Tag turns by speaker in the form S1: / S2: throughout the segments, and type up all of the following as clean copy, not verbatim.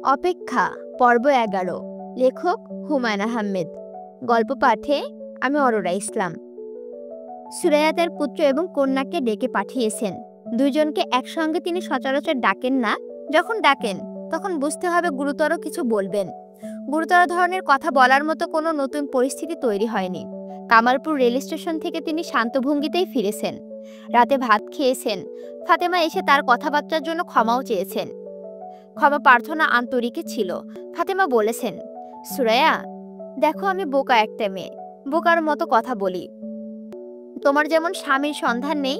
S1: অপেক্ষা পর্ব ১১। লেখক হুমায়ুন আহমেদ। গল্প পাঠে আমি অরোরা ইসলাম। সুরাইয়া তার পুত্র এবং কন্যাকে ডেকে পাঠিয়েছেন। দুইজনকে একসঙ্গে তিনি সচরাচর ডাকেন না। যখন ডাকেন তখন বুঝতে হবে গুরুতর কিছু বলবেন। গুরুতর ধরনের কথা বলার মতো কোনো নতুন পরিস্থিতি তৈরি হয়নি। কামালপুর রেল স্টেশন থেকে তিনি শান্ত ভঙ্গিতেই ফিরেছেন। রাতে ভাত খেয়েছেন। ফাতেমা এসে তার কথাবার্তার জন্য ক্ষমাও চেয়েছেন। ক্ষমা প্রার্থনা আন্তরিকই ছিল। ফাতেমা বলেছেন, সুরাইয়া, দেখো আমি বোকা একটা মেয়ে, বোকার মতো কথা বলি। তোমার যেমন স্বামীর সন্ধান নেই,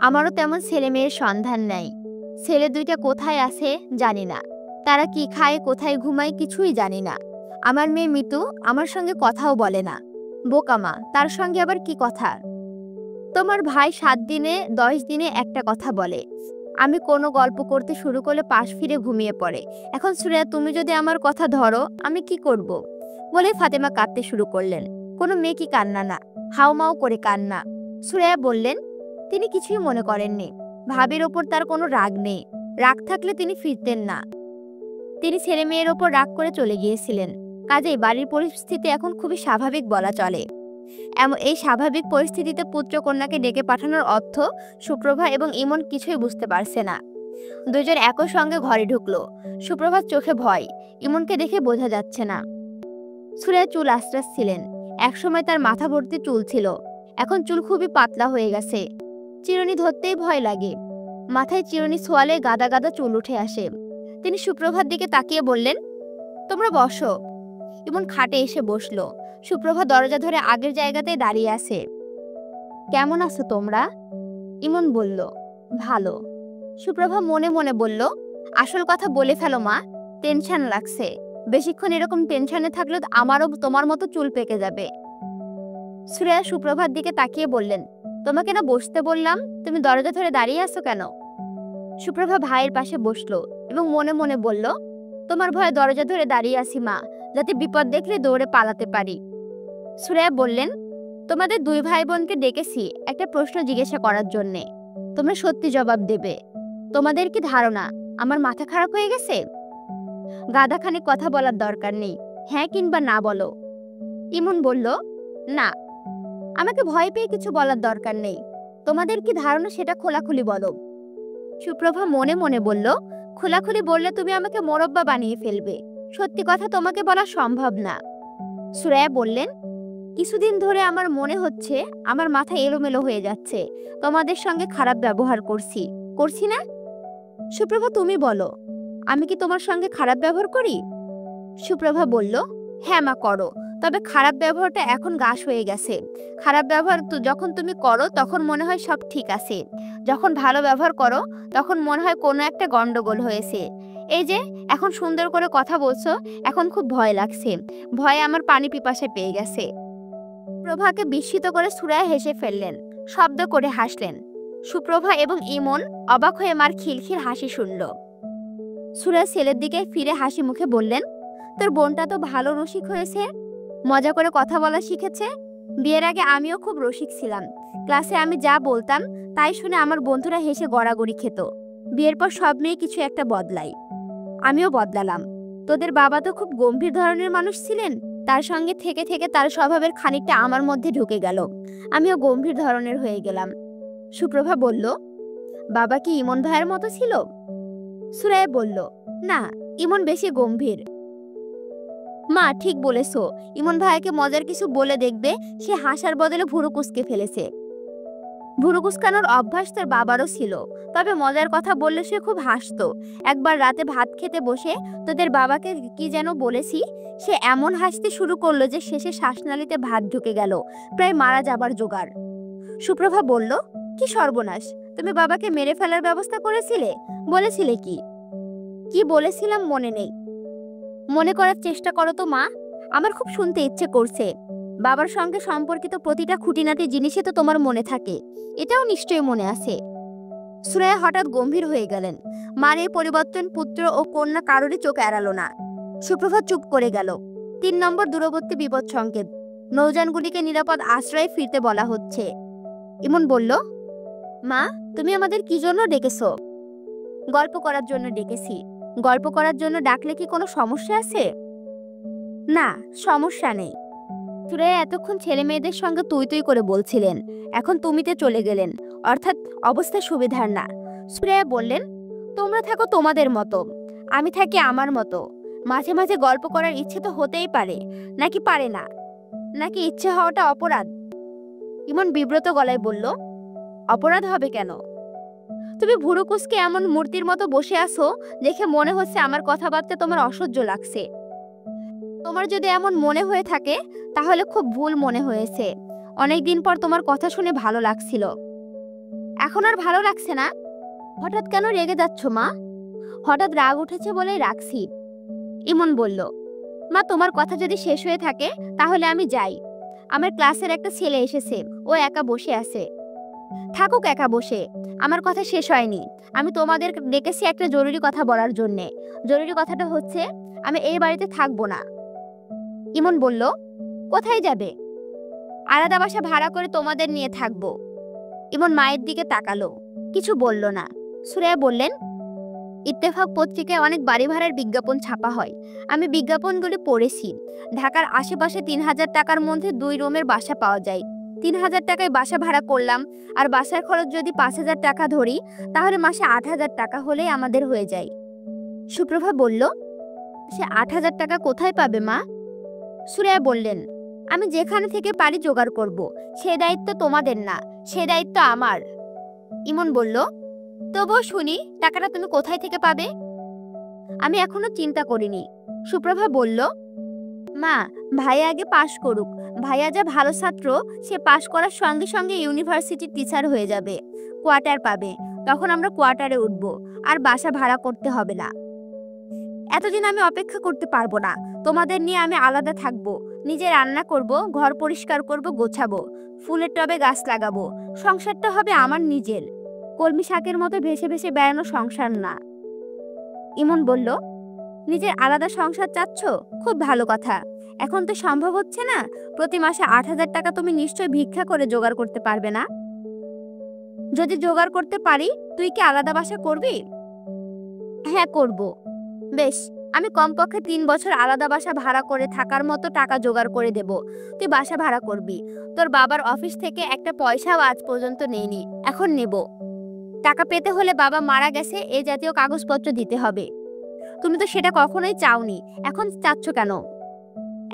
S1: আমারও তেমন ছেলে মেয়ের সন্ধান নেই। ছেলে দুইটা কোথায় আছে জানি না, তারা কি খায় কোথায় ঘুমায় কিছুই জানি না। আমার মেয়ে মিতু আমার সঙ্গে কথাও বলে না। বোকামা, তার সঙ্গে আবার কি কথা? তোমার ভাই 7 দিনে 10 দিনে একটা কথা বলে। আমি কোনো গল্প করতে শুরু করলে পাশ ফিরে ঘুমিয়ে পড়ে। এখন সুরাইয়া, তুমি যদি আমার কথা ধরো আমি কি করব? বলে ফাতেমা কাঁদতে শুরু করলেন। কোনো মেয়ে কি কান্না না, হাউমাউ করে কান্না। সুরাইয়া বললেন, তিনি কিছুই মনে করেননি। ভাবির ওপর তার কোনো রাগ নেই। রাগ থাকলে তিনি ফিরতেন না। তিনি ছেলে মেয়ের ওপর রাগ করে চলে গিয়েছিলেন। কাজেই বাড়ির পরিস্থিতি এখন খুবই স্বাভাবিক বলা চলে। এই স্বাভাবিক পরিস্থিতিতে পুত্র কন্যাকে ডেকে পাঠানোর অর্থ সুপ্রভা এবং ইমন কিছুই বুঝতে পারছে না। দুজন একই সঙ্গে ঘরে ঢুকলো। সুপ্রভার চোখে ভয়, ইমনকে দেখে বোঝা যাচ্ছে না। সুরাইয়া চুল আঁচড়াচ্ছিলেন। একসময় তার মাথা ভর্তি চুল ছিল, এখন চুল খুবই পাতলা হয়ে গেছে। চিরুনি ধরতেই ভয় লাগে। মাথায় চিরুনি ছোয়ালে গাদা গাদা চুল উঠে আসে। তিনি সুপ্রভার দিকে তাকিয়ে বললেন, তোমরা বসো। ইমন খাটে এসে বসলো। সুপ্রভা দরজা ধরে আগের জায়গাতেই দাঁড়িয়ে আছে। কেমন আছো তোমরা? ইমন বলল, ভালো। সুপ্রভা মনে মনে বলল, আসল কথা বলে ফেলো মা, টেনশন লাগছে। বেশিক্ষণ এরকম টেনশনে থাকলে আমারও তোমার মতো চুল পেকে যাবে। সুরাইয়া সুপ্রভার দিকে তাকিয়ে বললেন, তোমাকে না বসতে বললাম, তুমি দরজা ধরে দাঁড়িয়ে আছো কেন? সুপ্রভা ভাইয়ের পাশে বসলো এবং মনে মনে বলল, তোমার ভয়ে দরজা ধরে দাঁড়িয়ে আছি মা, যাতে বিপদ দেখলে দৌড়ে পালাতে পারি। সুরাইয়া বললেন, তোমাদের 2 ভাই বোনকে ডেকেছি একটা প্রশ্ন জিজ্ঞাসা করার জন্যে। তোমরা সত্যি জবাব দেবে। তোমাদের কি ধারণা আমার মাথা খারাপ হয়ে গেছে? গাদাখানিক কথা বলার দরকার নেই, হ্যাঁ কিংবা না বলো। ইমন বলল, না। আমাকে ভয় পেয়ে কিছু বলার দরকার নেই। তোমাদের কি ধারণা সেটা খোলাখুলি বলো। সুপ্রভা মনে মনে বলল, খোলাখুলি বললে তুমি আমাকে মোরব্বা বানিয়ে ফেলবে। সত্যি কথা তোমাকে বলা সম্ভব না। সুরাইয়া বললেন, কিছুদিন ধরে আমার মনে হচ্ছে আমার মাথা এলোমেলো হয়ে যাচ্ছে। তোমাদের সঙ্গে খারাপ ব্যবহার করছি না? সুপ্রভা, তুমি বলো, আমি কি তোমার সঙ্গে খারাপ ব্যবহার করি? সুপ্রভা বলল, হ্যাঁ মা, করো। তবে খারাপ ব্যবহারটা এখন গাছ হয়ে গেছে। খারাপ ব্যবহার যখন তুমি করো তখন মনে হয় সব ঠিক আছে। যখন ভালো ব্যবহার করো তখন মনে হয় কোনো একটা গন্ডগোল হয়েছে। এই যে এখন সুন্দর করে কথা বলছো, এখন খুব ভয় লাগছে। ভয়ে আমার পানি পিপাসা পেয়ে গেছে। সুপ্রভাকে বিস্মিত করে সুরাইয়া হেসে ফেললেন, শব্দ করে হাসলেন। সুপ্রভা এবং ইমন অবাক হয়ে মার খিলখিল হাসি শুনল। সুরাইয়া ছেলের দিকে ফিরে হাসি মুখে বললেন, তোর বোনটা তো ভালো রসিক হয়েছে, মজা করে কথা বলা শিখেছে। বিয়ের আগে আমিও খুব রসিক ছিলাম। ক্লাসে আমি যা বলতাম তাই শুনে আমার বন্ধুরা হেসে গড়াগড়ি খেত। বিয়ের পর সব মেয়ে কিছু একটা বদলাই, আমিও বদলালাম। তোদের বাবা তো খুব গম্ভীর ধরনের মানুষ ছিলেন, তার সঙ্গে থেকে থেকে তার স্বভাবের খানিকটা আমার মধ্যে ঢুকে গেল। আমিও গম্ভীর ধরনের হয়ে গেলাম। সুপ্রভা বলল, বাবা কি ইমন ভাইয়ের মতো ছিল? সুরাইয়া বলল, না, ইমন বেশি গম্ভীর। মা ঠিক বলেছো, ইমন ভাইয়াকে মজার কিছু বলে দেখবে, সে হাসার বদলে ভুরু কুঁচকে ফেলেছে। ভুরু কুঁচকানোর অভ্যাস তার বাবারও ছিল, তবে মজার কথা বললে সে খুব হাসতো। একবার রাতে ভাত খেতে বসে তোদের বাবাকে কি যেন বলেছি, সে এমন হাসতে শুরু করলো যে শেষে শ্বাসনালীতে ভাত ঢুকে গেল, প্রায় মারা যাবার জোগাড়। সুপ্রভা বলল, কি সর্বনাশ, তুমি বাবাকে মেরে ফেলার ব্যবস্থা করেছিলে? বলেছিলে কি? কি বলেছিলাম মনে নেই। মনে করার চেষ্টা করো তো মা, আমার খুব শুনতে ইচ্ছে করছে। বাবার সঙ্গে সম্পর্কিত প্রতিটা খুঁটিনাটি জিনিসই তো তোমার মনে থাকে, এটাও নিশ্চয়ই মনে আছে। সুরাইয়া হঠাৎ গম্ভীর হয়ে গেলেন। মার এই পরিবর্তন পুত্র ও কন্যা কারোরই চোখ এড়ালো না। সুপ্রভাত চুপ করে গেল। 3 নম্বর দূরবর্তী বিপদ সংকেত, নৌযানগুলিকে নিরাপদ আশ্রয়ে ফিরতে বলা হচ্ছে। ইমন বলল, মা, তুমি আমাদের কি জন্য ডেকেছো? গল্প করার জন্য ডেকেছি। গল্প করার জন্য ডাকলে কি কোনো সমস্যা আছে? না, সমস্যা নেই। সুরাইয়া এতক্ষণ ছেলে মেয়েদের সঙ্গে তুই তুই করে বলছিলেন, এখন তুমিতে চলে গেলেন, অর্থাৎ অবস্থা সুবিধার না। সুরাইয়া বললেন, তোমরা থাকো তোমাদের মতো, আমি থাকি আমার মতো। মাঝে মাঝে গল্প করার ইচ্ছে তো হতেই পারে, নাকি পারে না? নাকি ইচ্ছে হওয়াটা অপরাধ? ইমন বিব্রত গলায় বলল, অপরাধ হবে কেন? তুমি ভুরু কুঁচকে এমন মূর্তির মতো বসে আছো দেখে মনে হচ্ছে আমার কথাবার্তা তোমার অসহ্য লাগছে। তোমার যদি এমন মনে হয়ে থাকে তাহলে খুব ভুল মনে হয়েছে। অনেকদিন পর তোমার কথা শুনে ভালো লাগছিল। এখন আর ভালো লাগছে না? হঠাৎ কেন রেগে যাচ্ছ মা? হঠাৎ রাগ উঠেছে বলেই রাখছি। ইমন বলল, মা তোমার কথা যদি শেষ হয়ে থাকে তাহলে আমি যাই। আমার ক্লাসের একটা ছেলে এসেছে, ও একা বসে আছে। থাকুক একা বসে, আমার কথা শেষ হয়নি। আমি তোমাদের ডেকেছি একটা জরুরি কথা বলার জন্যে। জরুরি কথাটা হচ্ছে, আমি এই বাড়িতে থাকবো না। ইমন বলল, কোথায় যাবে? আলাদা বাসা ভাড়া করে তোমাদের নিয়ে থাকবো। ইমন মায়ের দিকে তাকালো, কিছু বলল না। সুরাইয়া বললেন, ইত্তেফাক পত্রিকায় অনেক বাড়ি ভাড়ার বিজ্ঞাপন ছাপা হয়। আমি বিজ্ঞাপনগুলি পড়েছি। ঢাকার আশেপাশে ৩,০০০ টাকার মধ্যে 2 রুমের বাসা পাওয়া যায়। ৩,০০০ টাকায় বাসা ভাড়া করলাম, আর বাসার খরচ যদি 5,০০০ টাকা ধরি তাহলে মাসে 8,০০০ টাকা হলেই আমাদের হয়ে যায়। সুপ্রভা বলল, সে 8,০০০ টাকা কোথায় পাবে মা? সুরাইয়া বললেন, আমি যেখানে থেকে পারি জোগাড় করব। সে দায়িত্ব তোমাদের না, সে দায়িত্ব আমার। ইমন বলল, তবুও শুনি, টাকাটা তুমি কোথায় থেকে পাবে? আমি এখনো চিন্তা করিনি। সুপ্রভা বলল, মা, ভাইয়া আগে পাশ করুক। ভাইয়া যা ভালো ছাত্র, সে পাশ করার সঙ্গে সঙ্গে ইউনিভার্সিটির টিচার হয়ে যাবে, কোয়ার্টার পাবে। তখন আমরা কোয়ার্টারে উঠব, আর বাসা ভাড়া করতে হবে না। এতদিন আমি অপেক্ষা করতে পারবো না। তোমাদের নিয়ে আমি আলাদা থাকবো, নিজে রান্না করব, ঘর পরিষ্কার করব, গোছাবো, ফুলের টবে গাছ লাগাবো। সংসারটা হবে আমার নিজের, কলমি শাকের মতো ভেসে ভেসে বেড়ানো সংসার না। ইমন বলল, নিজের আলাদা সংসার চাচ্ছ? খুব ভালো কথা। এখন তো সম্ভব হচ্ছে না। প্রতি মাসে 8,০০০ টাকা তুমি নিশ্চয় ভিক্ষা করে জোগাড় করতে পারবে না? যদি জোগাড় করতে পারি, তুই কি আলাদা বাসা করবি? হ্যাঁ, করব। বেশ, আমি কমপক্ষে 3 বছর আলাদা বাসা ভাড়া করে থাকার মতো টাকা জোগাড় করে দেব। তুই বাসা ভাড়া করবি। তোর বাবার অফিস থেকে একটা পয়সাও আজ পর্যন্ত নেইনি, এখন নেব। টাকা পেতে হলে বাবা মারা গেছে এই জাতীয় কাগজপত্র দিতে হবে। তুমি তো সেটা কখনোই চাওনি, এখন চাচ্ছ কেন?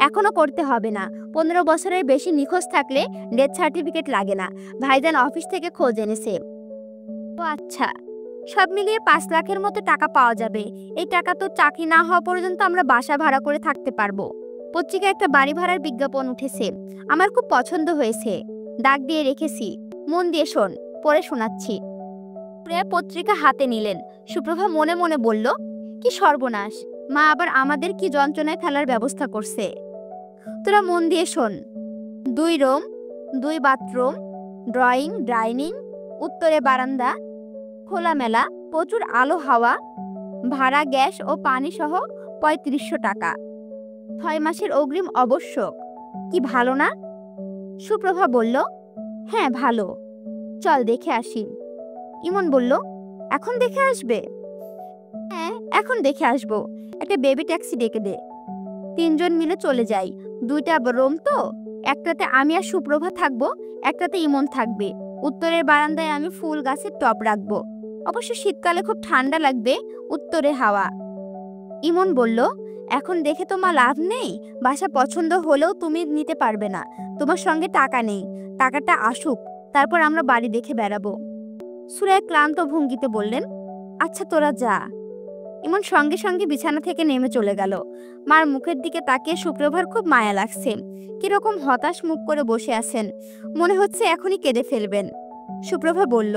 S1: এখনো করতে হবে না। 15 বছরের বেশি নিখোঁজ থাকলে ডেথ সার্টিফিকেট লাগে না। ভাইজান অফিস থেকে খোঁজ এনেছে। ও আচ্ছা, সব মিলিয়ে 5 লাখের মতো টাকা পাওয়া যাবে। এই টাকা তো চাকরি না হওয়া পর্যন্ত আমরা বাসা ভাড়া করে থাকতে পারবো। পত্রিকায় একটা বাড়ি ভাড়ার বিজ্ঞাপন উঠেছে, আমার খুব পছন্দ হয়েছে। দাগ দিয়ে রেখেছি, মন দিয়ে শোন, পড়ে শোনাচ্ছি। পত্রিকা হাতে নিলেন। সুপ্রভা মনে মনে বলল, কি সর্বনাশ, মা আবার আমাদের কি যন্ত্রণায় ফেলার ব্যবস্থা করছে। তোরা মন দিয়ে শোন। 2 রুম, 2 বাথরুম, ড্রয়িং, ডাইনিং, উত্তরে বারান্দা, খোলামেলা, প্রচুর আলো হাওয়া, ভাড়া গ্যাস ও পানি সহ 3500 টাকা। 6 মাসের অগ্রিম আবশ্যক। কি ভালো না? সুপ্রভা বলল, হ্যাঁ ভালো, চল দেখে আসি। ইমন বলল, এখন দেখে আসবে? হ্যাঁ, এখন দেখে আসবো। একটা বেবি ট্যাক্সি ডেকে দে। 3 জন মিলে চলে যাই। 2টা রুম তো, একটাতে আমি আর সুপ্রভা থাকবো, একটাতে ইমন থাকবে। উত্তরের বারান্দায় আমি ফুল গাছের টব রাখবো। অবশ্য শীতকালে খুব ঠান্ডা লাগবে, উত্তরে হাওয়া। ইমন বলল, এখন দেখে তোমার লাভ নেই। বাসা পছন্দ হলেও তুমি নিতে পারবে না, তোমার সঙ্গে টাকা নেই। টাকাটা আসুক, তারপর আমরা বাড়ি দেখে বেড়াবো। সুরাইয়া ক্লান্ত ভঙ্গিতে বললেন, আচ্ছা তোরা যা। ইমন সঙ্গে সঙ্গে বিছানা থেকে নেমে চলে গেল। মার মুখের দিকে তাকিয়ে সুপ্রভার খুব মায়া লাগছে। কিরকম হতাশ মুখ করে বসে আছেন, মনে হচ্ছে এখনই কেঁদে ফেলবেন। সুপ্রভা বলল,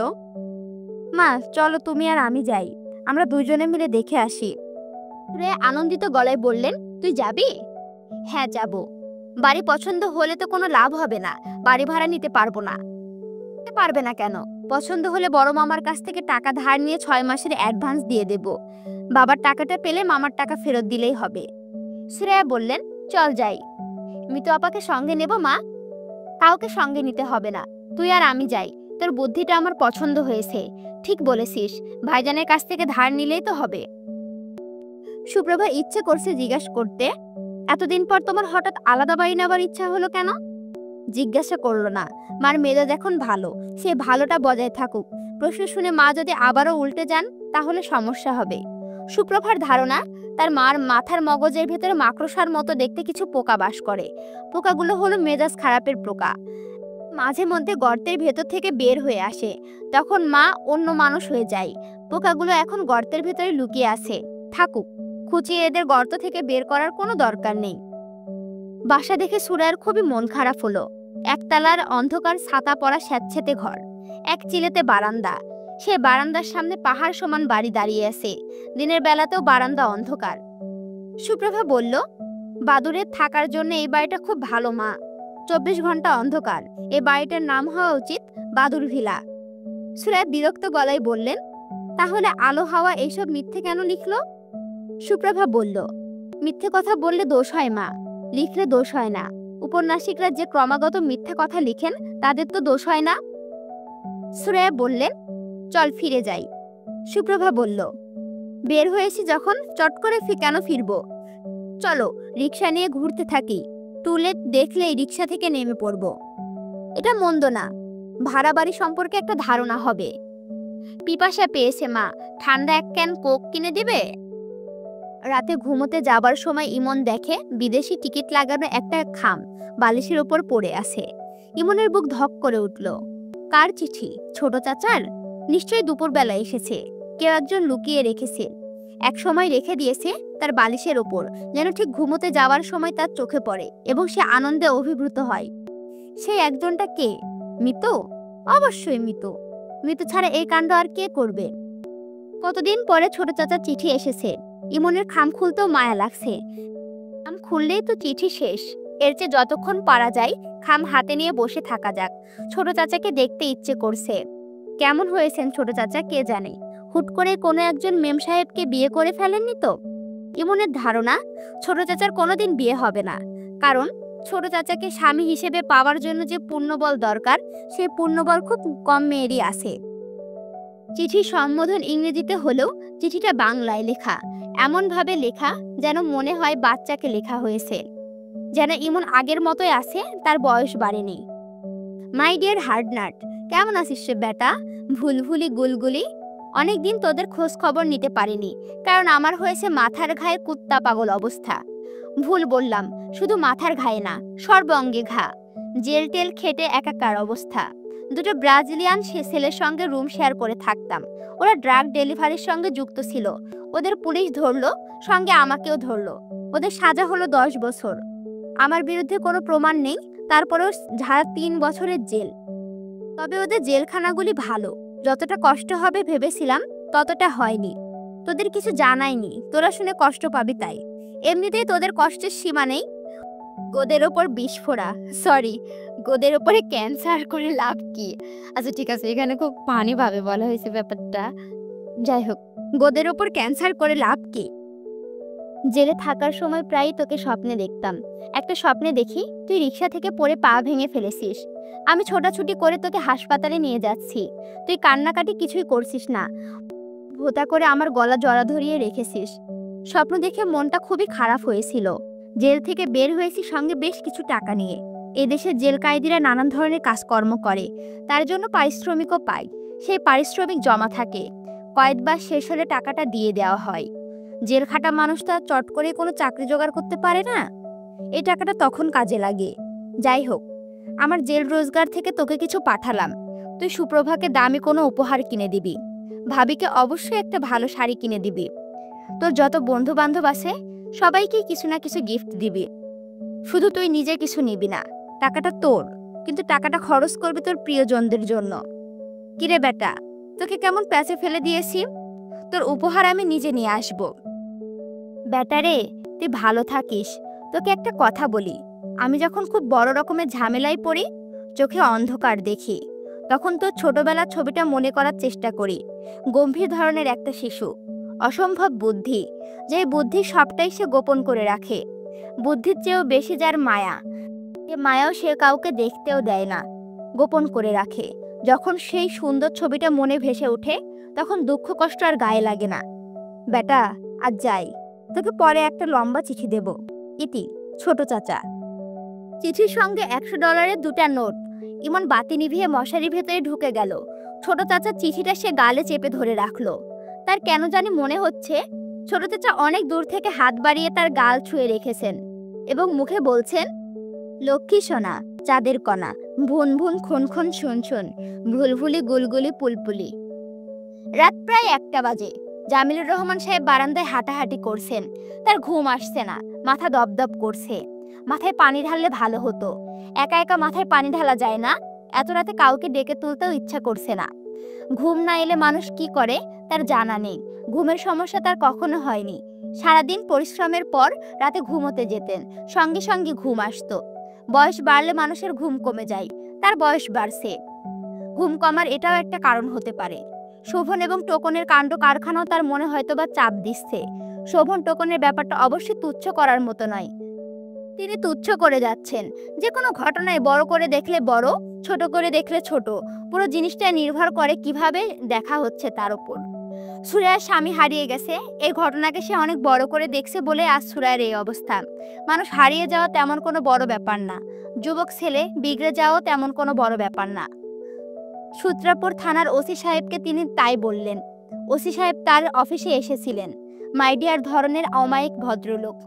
S1: মা চলো, তুমি আর আমি যাই, আমরা 2 জনে মিলে দেখে আসি। সুরাইয়া আনন্দিত গলায় বললেন, তুই যাবি? হ্যাঁ যাব। বাড়ি পছন্দ হলে তো কোনো লাভ হবে না, বাড়ি ভাড়া নিতে পারবো না। পারবে না কেন? পছন্দ হলে বড় মামার কাছ থেকে টাকা ধার নিয়ে 6 মাসের অ্যাডভান্স দিয়ে দেব। বাবার টাকাটা পেলে মামার টাকা ফেরত দিলেই হবে। সুরাইয়া বললেন, চল যাই। মিতু আপাকে সঙ্গে নেব মা? কাউকে সঙ্গে নিতে হবে না, তুই আর আমি যাই। তোর বুদ্ধিটা আমার পছন্দ হয়েছে। ঠিক বলেছিস, ভাইজানের কাছ থেকে ধার নিলেই তো হবে। সুপ্রভা ইচ্ছে করছে জিজ্ঞাসা করতে, এতদিন পর তোমার হঠাৎ আলাদা বাড়ি নেবার ইচ্ছা হলো কেন? জিজ্ঞাসা করলো না। মার মেজাজ এখন ভালো, সে ভালোটা বজায় থাকুক। প্রশ্ন শুনে মা যদি আবারও উল্টে যান তাহলে সমস্যা হবে। সুপ্রভার ধারণা তার মার মাথার মগজের ভেতরে মাকড়সার মতো দেখতে কিছু পোকা বাস করে। পোকাগুলো হলো মেজাজ খারাপের পোকা। মাঝে মধ্যে গর্তের ভেতর থেকে বের হয়ে আসে, তখন মা অন্য মানুষ হয়ে যায়। পোকাগুলো এখন গর্তের ভেতরে লুকিয়ে আছে, থাকুক। খুঁচিয়ে এদের গর্ত থেকে বের করার কোনো দরকার নেই। বাসা দেখে সুরাইয়ার খুবই মন খারাপ হলো। একতলার অন্ধকার ছাতা পড়া স্যাঁতসেঁতে ঘর, এক চিলেতে বারান্দা। সে বারান্দার সামনে পাহাড় সমান বাড়ি দাঁড়িয়ে আছে। দিনের বেলাতেও বারান্দা অন্ধকার। সুপ্রভা বলল, বাদুড়ের থাকার জন্য এই বাড়িটা খুব ভালো মা। 24 ঘন্টা অন্ধকার। এই বাড়িটার নাম হওয়া উচিত বাদুর ভিলা। সুরাইয়া বিরক্ত গলায় বললেন, তাহলে আলো হাওয়া এইসব মিথ্যে কেন লিখলো? সুপ্রভা বলল, মিথ্যে কথা বললে দোষ হয় মা, লিখলে দোষ হয় না। উপন্যাসিকরা যে ক্রমাগত মিথ্যা কথা লিখেন তাদের তো দোষ হয় না। সুরাইয়া বললেন, চল ফিরে যাই। সুপ্রভা বলল, বের হয়েছি যখন চট করে কেন ফিরবো? চলো রিক্সা নিয়ে ঘুরতে থাকি, টুলে দেখলেই রিক্সা থেকে নেমে পড়ব। এটা মন্দ না, ভাড়া বাড়ি সম্পর্কে একটা ধারণা হবে। পিপাসা পেয়েছে মা, ঠান্ডা এক ক্যান কোক কিনে দিবে? রাতে ঘুমোতে যাবার সময় ইমন দেখে বিদেশি টিকিট লাগানো একটা খাম বালিশের ওপর পড়ে আছে। ইমনের বুক ধক করে উঠল। কার চিঠি? ছোট চাচার? নিশ্চয়ই দুপুরবেলা এসেছে, কেউ একজন লুকিয়ে রেখেছে। এক সময় রেখে দিয়েছে তার বালিশের ওপর, যেন ঠিক ঘুমোতে যাওয়ার সময় তার চোখে পড়ে এবং সে আনন্দে অভিভূত হয়। সেই একজনটা কে? মিতু? অবশ্যই মিতু। মিতু ছাড়া এই কাণ্ড আর কে করবে? কতদিন পরে ছোট চাচার চিঠি এসেছে। ইমনের খাম খুলতেও মায়া লাগছে। খাম খুললেই তো চিঠি শেষ। এর চেয়ে যতক্ষণ পারা যায় খাম হাতে নিয়ে বসে থাকা যাক। ছোট চাচাকে দেখতে ইচ্ছে করছে। কেমন হয়েছেন ছোট চাচা কে জানে? হুট করে কোনো একজন মেম সাহেবকে বিয়ে করে ফেলেননি তো? ইমনের ধারণা ছোট চাচার কোনোদিন বিয়ে হবে না, কারণ ছোট চাচাকে স্বামী হিসেবে পাওয়ার জন্য যে পুণ্যবল দরকার সে পুণ্যবল খুব কম মেয়েরই আছে। চিঠির সম্বোধন ইংরেজিতে হলেও চিঠিটা বাংলায় লেখা, এমনভাবে লেখা যেন মনে হয় বাচ্চাকে লেখা হয়েছে, যেন ইমন আগের মতোই আছে, তার বয়স বাড়েনি। মাই ডিয়ার হার্ডনাট, কেমন আছিস রে বেটা? ভুলভুলি গুলগুলি, অনেকদিন তোদের খোঁজ খবর নিতে পারিনি, কারণ আমার হয়েছে মাথার ঘায়ে কুত্তা পাগল অবস্থা। ভুল বললাম, শুধু মাথার ঘায়ে না, সর্বাঙ্গে ঘা। জেল টেল খেটে একাকার অবস্থা। দুটো ব্রাজিলিয়ান ছেলের সঙ্গে রুম শেয়ার করে থাকতাম। ওরা ড্রাগ ডেলিভারির সঙ্গে যুক্ত ছিল। ওদের পুলিশ ধরলো, সঙ্গে আমাকেও ধরলো। ওদের সাজা হলো 10 বছর। আমার বিরুদ্ধে কোনো প্রমাণ নেই, তারপরেও ঝাড়া 3 বছরের জেল। তবে ওদের জেলখানাগুলি ভালো। যতটা কষ্ট হবে ভেবেছিলাম ততটা হয়নি। তোদের কিছু জানাইনি, তোরা শুনে কষ্ট পাবি তাই। এমনিতেই তোদের কষ্টের সীমা নেই। গোদের ওপর বিস্ফোরা, সরি, গোদের ওপরে ক্যান্সার করে লাভ কি? আচ্ছা ঠিক আছে, এখানে খুব পানি ভাবে বলা হয়েছে ব্যাপারটা। যাই হোক, গোদের ওপর ক্যান্সার করে লাভ কি? জেলে থাকার সময় প্রায়ই তোকে স্বপ্নে দেখতাম। একটা স্বপ্নে দেখি তুই রিক্সা থেকে পড়ে পা ভেঙে ফেলেছিস। আমি ছোটাছুটি করে তোকে হাসপাতালে নিয়ে যাচ্ছি। তুই কান্নাকাটি কিছুই করছিস না, ভোতা করে আমার গলা জড়া ধরিয়ে রেখেছিস। স্বপ্ন দেখে মনটা খুবই খারাপ হয়েছিল। জেল থেকে বের হয়েছি সঙ্গে বেশ কিছু টাকা নিয়ে। এদেশের জেল কায়েদিরা নানান ধরনের কাজকর্ম করে, তার জন্য পারিশ্রমিকও পায়। সেই পারিশ্রমিক জমা থাকে, কয়েকবার শেষ হলে টাকাটা দিয়ে দেওয়া হয়। জেল খাটা মানুষ তো চট করে কোনো চাকরি জোগাড় করতে পারে না, এই টাকাটা তখন কাজে লাগে। যাই হোক, আমার জেল রোজগার থেকে তোকে কিছু পাঠালাম। তুই সুপ্রভাকে দামি কোনো উপহার কিনে দিবি। ভাবিকে অবশ্যই একটা ভালো শাড়ি কিনে দিবি। তোর যত বন্ধু বান্ধব আছে সবাইকে কিছু না কিছু গিফট দিবি। শুধু তুই নিজে কিছু নিবি না, টাকাটা তোর, কিন্তু টাকাটা খরচ করবি তোর প্রিয়জনদের জন্য। কিরে বেটা, তোকে কেমন প্যাচে ফেলে দিয়েছি? তোর উপহার আমি নিজে নিয়ে আসব। বেটা রে, তুই ভালো থাকিস। তোকে একটা কথা বলি, আমি যখন খুব বড় রকমের ঝামেলায় পড়ি, চোখে অন্ধকার দেখি, তখন তোর ছোটবেলার ছবিটা মনে করার চেষ্টা করি। গম্ভীর ধরনের একটা শিশু, অসম্ভব বুদ্ধি, যে বুদ্ধি সবটাই সে গোপন করে রাখে। বুদ্ধির চেয়েও বেশি যার মায়া, এ মায়াও সে কাউকে দেখতেও দেয় না, গোপন করে রাখে। যখন সেই সুন্দর ছবিটা মনে ভেসে ওঠে তখন দুঃখ কষ্ট আর গায়ে লাগে না। বেটা, আজ যাই। তোকে পরে একটা লম্বা চিঠি দেব। ইতি, ছোট চাচা। চিঠির সঙ্গে $100 দুটা নোট। ইমন বাতি নিভিয়ে মশারির ভেতরে ঢুকে গেল। ছোট চাচা চিঠিটা সে গালে চেপে ধরে রাখলো। তার কেন জানি মনে হচ্ছে ছোট চাচা অনেক দূর থেকে হাত বাড়িয়ে তার গাল ছুঁয়ে রেখেছেন এবং মুখে বলছেন, লক্ষ্মী সোনা, চাঁদের কণা, ভুন ভুন খুন খুন শুন শুন, ভুলভুলি গুলগুলি পুলপুলি। রাত প্রায় 1টা বাজে। জামিলুর রহমান সাহেব বারান্দায় হাঁটাহাঁটি করছেন। তার ঘুম আসছে না, মাথা দপদপ করছে। মাথায় পানি ঢাললে ভালো হতো। একা একা মাথায় পানি ঢালা যায় না। এত রাতে কাউকে ডেকে তুলতেও ইচ্ছা করছে না। ঘুম না এলে মানুষ কি করে তার জানা নেই। ঘুমের সমস্যা তার কখনো হয়নি। সারাদিন পরিশ্রমের পর রাতে ঘুমোতে যেতেন, সঙ্গে সঙ্গে ঘুম আসতো। বয়স বাড়লে মানুষের ঘুম কমে যায়। তার বয়স বাড়ছে। ঘুম কমার এটাও একটা কারণ হতে পারে। শোভন এবং টোকনের কাণ্ড কারখানাও তার মনে হয়তোবা চাপ দিচ্ছে। শোভন টোকনের ব্যাপারটা অবশ্যই তুচ্ছ করার মতো নয়। তিনি তুচ্ছ করে যাচ্ছেন। যে কোনো ঘটনায় বড় করে দেখলে বড়, ছোট করে দেখলে ছোট। পুরো জিনিসটা নির্ভর করে কিভাবে দেখা হচ্ছে তার উপর। সুরাইয়ার স্বামী হারিয়ে গেছে, এই ঘটনাকে সে অনেক বড় করে দেখছে বলে আজ সুরাইয়ার এই অবস্থা। মানুষ হারিয়ে যাওয়া তেমন কোনো বড় ব্যাপার না। যুবক ছেলে বিগড়ে যাওয়াও তেমন কোনো বড় ব্যাপার না। সূত্রাপুর থানার ওসি সাহেবকে তিনি তাই বললেন। ওসি সাহেব তার অফিসে এসেছিলেন। মাইডিয়ার ধরনের অমায়িক ভদ্রলোক।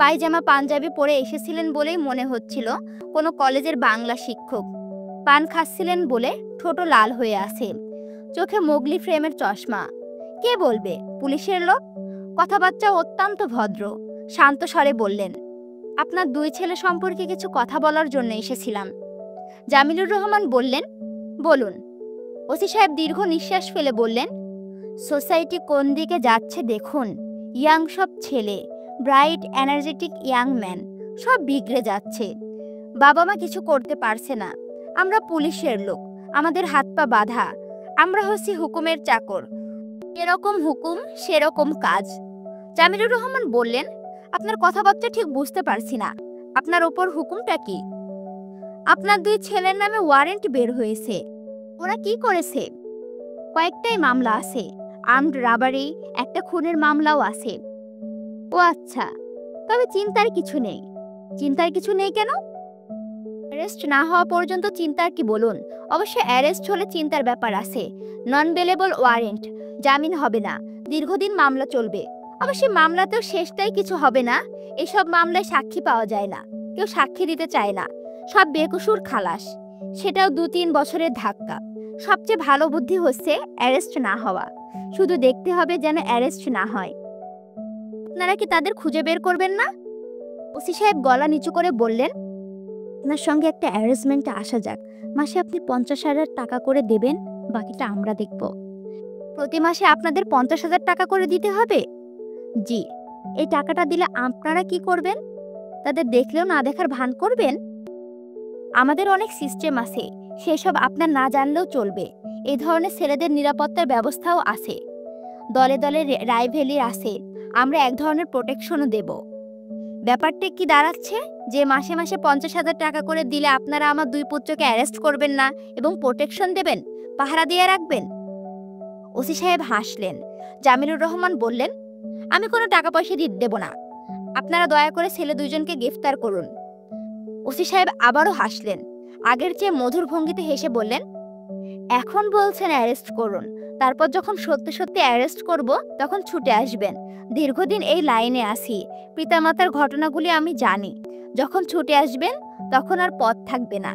S1: পায়জামা পাঞ্জাবি পরে এসেছিলেন বলেই মনে হচ্ছিল কোনো কলেজের বাংলা শিক্ষক। পান খাচ্ছিলেন বলে ঠোঁট লাল হয়ে আছে। চোখে মোগলি ফ্রেমের চশমা। কে বলবে পুলিশের লোক। কথাবার্তা অত্যন্ত ভদ্র। শান্ত স্বরে বললেন, আপনার 2 ছেলে সম্পর্কে কিছু কথা বলার জন্য এসেছিলাম। জামিলুর রহমান বললেন, বলুন। ওসি সাহেব দীর্ঘ নিঃশ্বাস ফেলে বললেন, সোসাইটি কোন দিকে যাচ্ছে দেখুন। ইয়াং সব ছেলে, ব্রাইট এনার্জেটিক ইয়াং ম্যান, সব বিগড়ে যাচ্ছে। বাবা মা কিছু করতে পারছে না। আমরা পুলিশের লোক, আমাদের হাত পা বাঁধা। আমরা হচ্ছি হুকুমের চাকর। এরকম হুকুম সেরকম কাজ। জামিলুর রহমান বললেন, আপনার কথাবার্তা ঠিক বুঝতে পারছি না। আপনার ওপর হুকুমটা কি? আপনার 2 ছেলের নামে ওয়ারেন্ট বের হয়েছে। ওরা কি করেছে? কয়েকটাই মামলা আছে। আর্মড রাবারি, একটা খুনের মামলাও আছে। ও আচ্ছা, তবে চিন্তার কিছু নেই। চিন্তার কিছু নেই কেন? অ্যারেস্ট না হওয়া পর্যন্ত চিন্তার কি বলুন। অবশ্য অ্যারেস্ট হলে চিন্তার ব্যাপার আছে। নন বেলেবল ওয়ারেন্ট, জামিন হবে না, দীর্ঘদিন মামলা চলবে। অবশ্যই মামলাতেও শেষটাই কিছু হবে না। এসব মামলায় সাক্ষী পাওয়া যায় না, কেউ সাক্ষী দিতে চায় না, সব বেকসুর খালাস। সেটাও 2-3 বছরের ধাক্কা। সবচেয়ে ভালো বুদ্ধি হচ্ছে অ্যারেস্ট না হওয়া। শুধু দেখতে হবে যেন অ্যারেস্ট না হয়। আপনারা কি তাদের খুঁজে বের করবেন না? ওসি সাহেব গলা নিচু করে বললেন, আপনার সঙ্গে একটা অ্যারেঞ্জমেন্টে আসা যাক। মাসে আপনি 50,000 টাকা করে দেবেন, বাকিটা আমরা দেখব। প্রতি মাসে আপনাদের 50,000 টাকা করে দিতে হবে? জি। এই টাকাটা দিলে আপনারা কি করবেন? তাদের দেখলেও না দেখার ভান করবেন? আমাদের অনেক সিস্টেম আছে, সেসব আপনার না জানলেও চলবে। এই ধরনের ছেলেদের নিরাপত্তার ব্যবস্থাও আছে। দলে দলে রাইভেলি আছে। আমরা এক ধরনের প্রোটেকশনও দেব। ব্যাপারটা কি দাঁড়াচ্ছে যে মাসে মাসে 50,000 টাকা করে দিলে আপনারা আমার 2 পুত্রকে অ্যারেস্ট করবেন না এবং প্রোটেকশন দেবেন, পাহারা দিয়ে রাখবেন? ওসি সাহেব হাসলেন। জামিলুর রহমান বললেন, আমি কোনো টাকা পয়সা দেব না। আপনারা দয়া করে ছেলে 2জনকে গ্রেফতার করুন। ওসি সাহেব আবারও হাসলেন। আগের চেয়ে মধুর ভঙ্গিতে হেসে বললেন, এখন বলছেন অ্যারেস্ট করুন, তারপর যখন সত্যি সত্যি অ্যারেস্ট করব তখন ছুটে আসবেন। দীর্ঘদিন এই লাইনে আছি, পিতামাতার ঘটনাগুলি আমি জানি। যখন ছুটে আসবেন তখন আর পথ থাকবে না।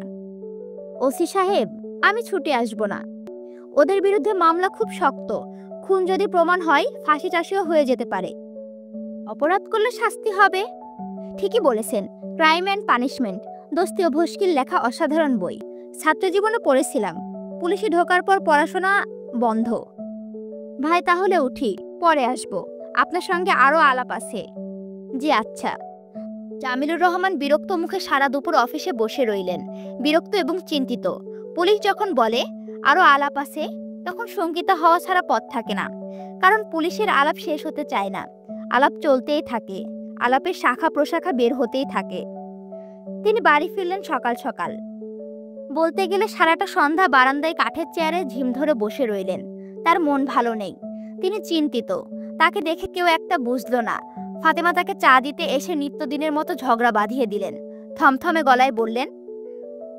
S1: ওসি সাহেব, আমি ছুটে আসব না। ওদের বিরুদ্ধে মামলা খুব শক্ত। খুন যদি প্রমাণ হয় ফাঁসি টাসিও হয়ে যেতে পারে। অপরাধ করলে শাস্তি হবে। ঠিকই বলেছেন। ক্রাইম অ্যান্ড পানিশমেন্ট, দোস্তি ও ভস্কির লেখা অসাধারণ বই। ছাত্র জীবনে পড়েছিলাম। পুলিশে ঢোকার পর পড়াশোনা বন্ধ। ভাই তাহলে উঠি, পরে আসব। আপনার সঙ্গে আরো আলাপ আছে। জি আচ্ছা। জামিলুর রহমান বিরক্ত মুখে সারা দুপুর অফিসে বসে রইলেন, বিরক্ত এবং চিন্তিত। পুলিশ যখন বলে আরো আলাপ আছে, তখন শঙ্কিত হওয়া ছাড়া পথ থাকে না। কারণ পুলিশের আলাপ শেষ হতে চায় না। আলাপ চলতেই থাকে, আলাপের শাখা প্রশাখা বের হতেই থাকে। তিনি বাড়ি ফিরলেন সকাল সকাল। বলতে গেলে সারাটা সন্ধ্যা বারান্দায় কাঠের চেয়ারে ঝিম ধরে বসে রইলেন। তার মন ভালো নেই। তিনি চিন্তিত। তাকে দেখে কেউ একটা বুঝলো না। ফাতেমা তাকে চা দিতে এসে নিত্যদিনের মতো ঝগড়া বাঁধিয়ে দিলেন। থমথমে গলায় বললেন,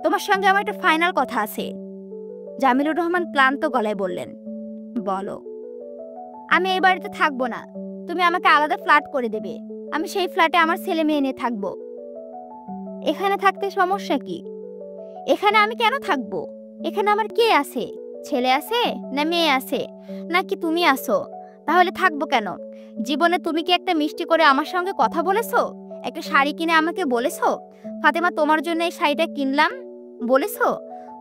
S1: তোমার সঙ্গে আমার একটা ফাইনাল কথা আছে। জামিলুর রহমান ক্লান্ত গলায় বললেন, বলো। আমি এই বাড়িতে থাকবো না, তুমি আমাকে আলাদা ফ্ল্যাট করে দেবে। আমি সেই ফ্ল্যাটে আমার ছেলে মেয়ে নিয়ে থাকবো। এখানে থাকতে সমস্যা কি? এখানে আমি কেন থাকবো? এখানে আমার কে আছে? ছেলে আছে না মেয়ে আছে, নাকি তুমি আসো? তাহলে থাকবো কেন? জীবনে তুমি কি একটা মিষ্টি করে আমার সঙ্গে কথা বলেছো? একটা শাড়ি কিনে আমাকে বলেছো, ফাতেমা তোমার জন্য এই শাড়িটা কিনলাম বলেছো?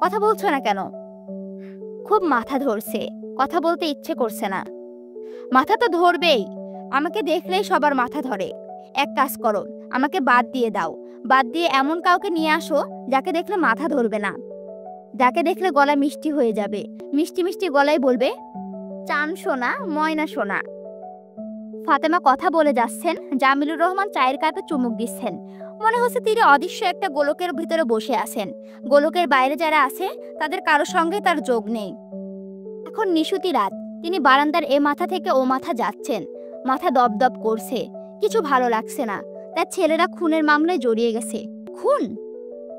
S1: কথা বলছো না কেন? খুব মাথা ধরছে, কথা বলতে ইচ্ছে করছে না। মাথা তো ধরবেই, আমাকে দেখলেই সবার মাথা ধরে। এক কাজ করো, আমাকে বাদ দিয়ে দাও। বাদ দিয়ে এমন কাউকে নিয়ে আসো যাকে দেখলে মাথা ধরবে না, যাকে দেখলে গলা মিষ্টি হয়ে যাবে, মিষ্টি মিষ্টি গলায় বলবে, চান সোনা, ময়না সোনা। ফাতেমা কথা বলে যাচ্ছেন, জামিলুর রহমান চায়ের কাপে চুমুক দিচ্ছেন। মনে হচ্ছে তিনি অদৃশ্য একটা গোলকের ভিতরে বসে আছেন। গোলকের বাইরে যারা আছে তাদের কারোর সঙ্গে তার যোগ নেই। এখন নিশুতি রাত, তিনি বারান্দার এ মাথা থেকে ও মাথা যাচ্ছেন। মাথা দপদপ করছে, কিছু ভালো লাগছে না। তার ছেলেরা খুনের মামলায় জড়িয়ে গেছে। খুন?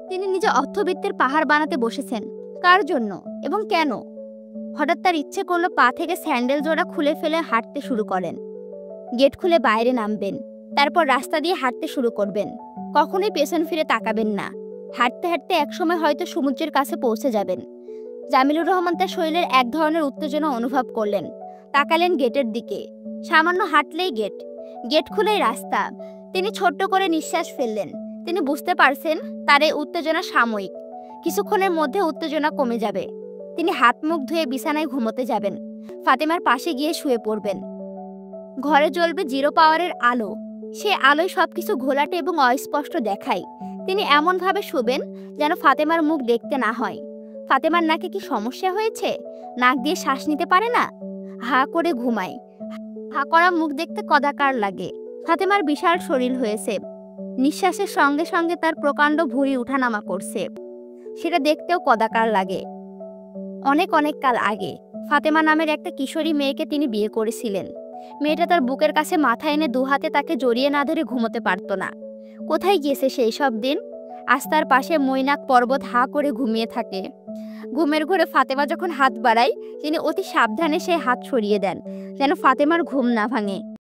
S1: তিনি নিজে অর্থবিত্তের পাহাড় বানাতে বসেছেন। কার জন্য এবং কেন? হঠাৎ তার ইচ্ছে করলো পা থেকে স্যান্ডেল জোড়া খুলে ফেলে হাঁটতে শুরু করেন। গেট খুলে বাইরে নামবেন, তারপর রাস্তা দিয়ে হাঁটতে শুরু করবেন। কখনোই পেছন ফিরে তাকাবেন না। হাঁটতে হাঁটতে একসময় হয়তো সমুদ্রের কাছে পৌঁছে যাবেন। জামিলুর রহমান তার শরীরের এক ধরনের উত্তেজনা অনুভব করলেন। তাকালেন গেটের দিকে। সামান্য হাঁটলেই গেট, গেট খুলেই রাস্তা। তিনি ছোট্ট করে নিঃশ্বাস ফেললেন। তিনি বুঝতে পারছেন তার এই উত্তেজনা সাময়িক, কিছুক্ষণের মধ্যে উত্তেজনা কমে যাবে। তিনি হাত মুখ ধুয়ে বিছানায় ঘুমোতে যাবেন। ফাতেমার পাশে গিয়ে শুয়ে পড়বেন। ঘরে জ্বলবে জিরো পাওয়ারের আলো। সে আলোয় সবকিছু ঘোলাটে এবং অস্পষ্ট দেখায়। তিনি এমনভাবে শুবেন যেন ফাতেমার মুখ দেখতে না হয়। ফাতেমার নাকে কি সমস্যা হয়েছে? নাক দিয়ে শ্বাস নিতে পারে না? হা করে ঘুমায়। হা করা মুখ দেখতে কদাকার লাগে। ফাতেমার বিশাল শরীর হয়েছে, নিঃশ্বাসের সঙ্গে সঙ্গে তার প্রকাণ্ড ভুঁড়ি উঠানামা করছে। সেটা দেখতেও কদাকার লাগে। অনেক অনেক কাল আগে ফাতেমা নামের একটা কিশোরী মেয়েকে তিনি বিয়ে করেছিলেন। মেয়েটা তার বুকের কাছে মাথা এনে দুহাতে তাকে জড়িয়ে না ধরে ঘুমোতে পারত না। কোথায় গিয়েছে সেই সব দিন? আজ তার পাশে মৈনাক পর্বত হা করে ঘুমিয়ে থাকে। ঘুমের ঘোরে ফাতেমা যখন হাত বাড়ায়, তিনি অতি সাবধানে সেই হাত সরিয়ে দেন, যেন ফাতেমার ঘুম না ভাঙে।